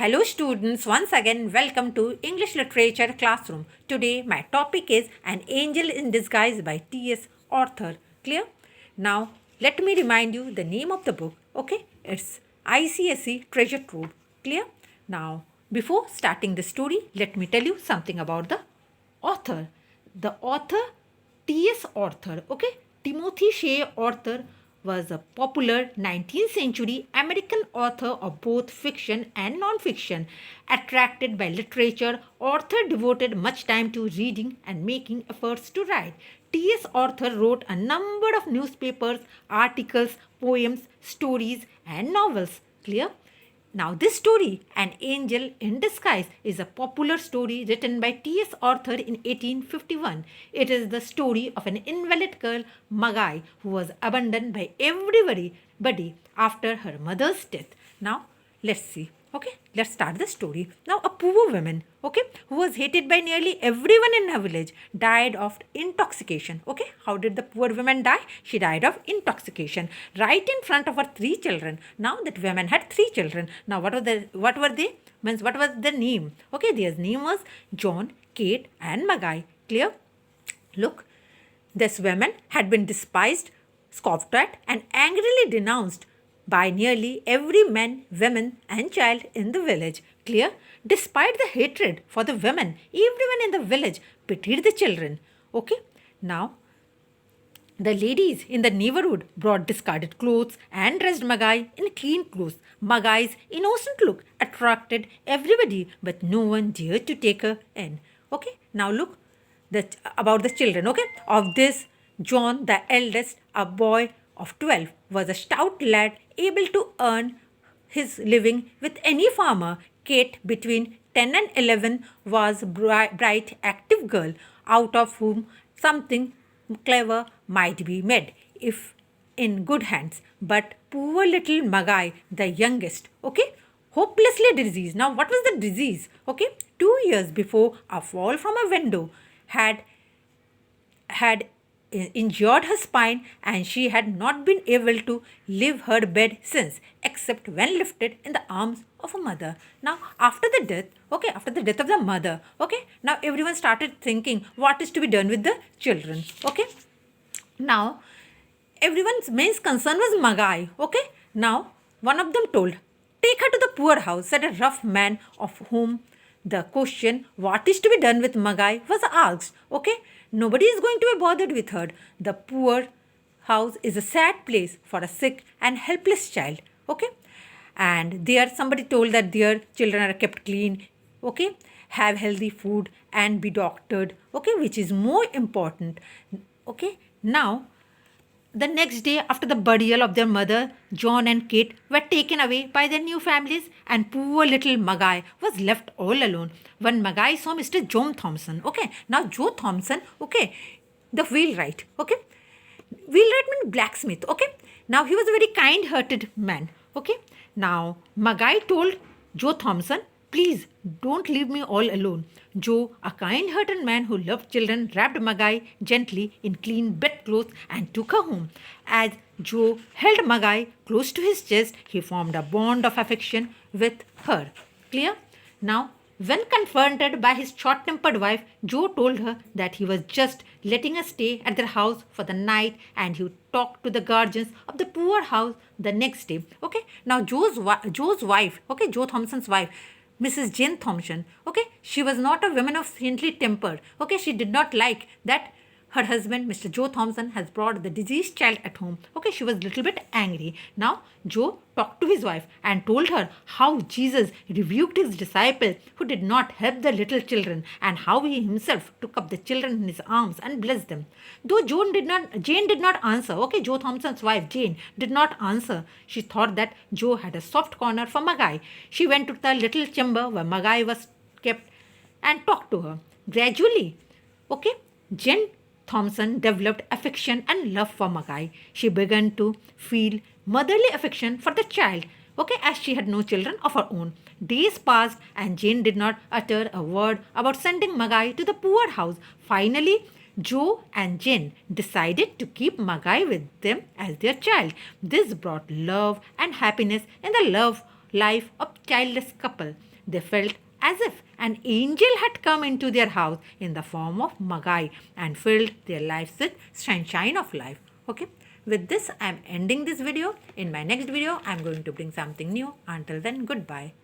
Hello students, once again welcome to English Literature Classroom. Today my topic is An Angel in Disguise by T.S. Arthur. Clear? Now let me remind you the name of the book. Okay? It's ICSE Treasure Trove. Clear? Now before starting the story, let me tell you something about the author. The author T.S. Arthur. Okay? Timothy Shea Arthur was a popular 19th century American author of both fiction and non-fiction. Attracted by literature, Arthur devoted much time to reading and making efforts to write. T.S. Arthur wrote a number of newspapers, articles, poems, stories, and novels. Clear? Now, this story, An Angel in Disguise, is a popular story written by T.S. Arthur in 1851. It is the story of an invalid girl, Magai, who was abandoned by everybody after her mother's death. Now, let's see. Okay, let's start the story. Now, a poor woman, okay, who was hated by nearly everyone in her village, died of intoxication. Okay, how did the poor woman die? She died of intoxication right in front of her three children. Now, that woman had three children. Now, what were they? Means what was the name? Okay, their name was John, Kate, and Magai. Clear? Look, this woman had been despised, scoffed at, and angrily denounced by nearly every man, woman, and child in the village. Clear? Despite the hatred for the women, everyone in the village pitied the children. Okay? Now, the ladies in the neighborhood brought discarded clothes and dressed Magai in clean clothes. Magai's innocent look attracted everybody, but no one dared to take her in. Okay? Now look about the children. Okay? Of this, John, the eldest, a boy of 12, was a stout lad able to earn his living with any farmer. Kate, between 10 and 11, was a bright, active girl, out of whom something clever might be made if in good hands. But poor little Magai, the youngest, okay, hopelessly diseased. Now, what was the disease? Okay, 2 years before, a fall from a window had injured her spine, and she had not been able to leave her bed since, except when lifted in the arms of a mother. Now, after the death of the mother, okay, now everyone started thinking what is to be done with the children. Okay, now everyone's main concern was Magai. Okay, now one of them told, "Take her to the poor house," said a rough man, of whom the question, what is to be done with Magai, was asked. Okay, nobody is going to be bothered with her. The poor house is a sad place for a sick and helpless child. Okay, and there somebody told that their children are kept clean. Okay, have healthy food and be doctored. Okay, which is more important. Okay, now the next day, after the burial of their mother, John and Kate were taken away by their new families, and poor little Magai was left all alone. When Magai saw Mr. John Thompson, okay, now Joe Thompson, okay, the wheelwright, okay, wheelwright means blacksmith, okay, now he was a very kind-hearted man, okay. Now Magai told Joe Thompson, "Please don't leave me all alone." Joe, a kind-hearted man who loved children, wrapped Magai gently in clean bedclothes and took her home. As Joe held Magai close to his chest, he formed a bond of affection with her. Clear? Now, when confronted by his short-tempered wife, Joe told her that he was just letting her stay at their house for the night, and he would talk to the guardians of the poor house the next day. Okay? Now, Joe's wife, okay, Joe Thompson's wife, Mrs. Jane Thompson, okay, she was not a woman of saintly temper. Okay, she did not like that her husband, Mr. Joe Thompson, has brought the diseased child at home. Okay, she was a little bit angry. Now, Joe talked to his wife and told her how Jesus rebuked his disciple who did not help the little children, and how he himself took up the children in his arms and blessed them. Though Jane did not answer. Okay, Joe Thompson's wife, Jane, did not answer. She thought that Joe had a soft corner for Magai. She went to the little chamber where Magai was kept and talked to her. Gradually, okay, Jane Thompson developed affection and love for Magai. She began to feel motherly affection for the child, okay, as she had no children of her own. Days passed, and Jane did not utter a word about sending Magai to the poor house. Finally, Joe and Jane decided to keep Magai with them as their child. This brought love and happiness in the life of childless couple. They felt as if an angel had come into their house in the form of Magai and filled their lives with sunshine of life. Okay. With this, I am ending this video. In my next video, I am going to bring something new. Until then, goodbye.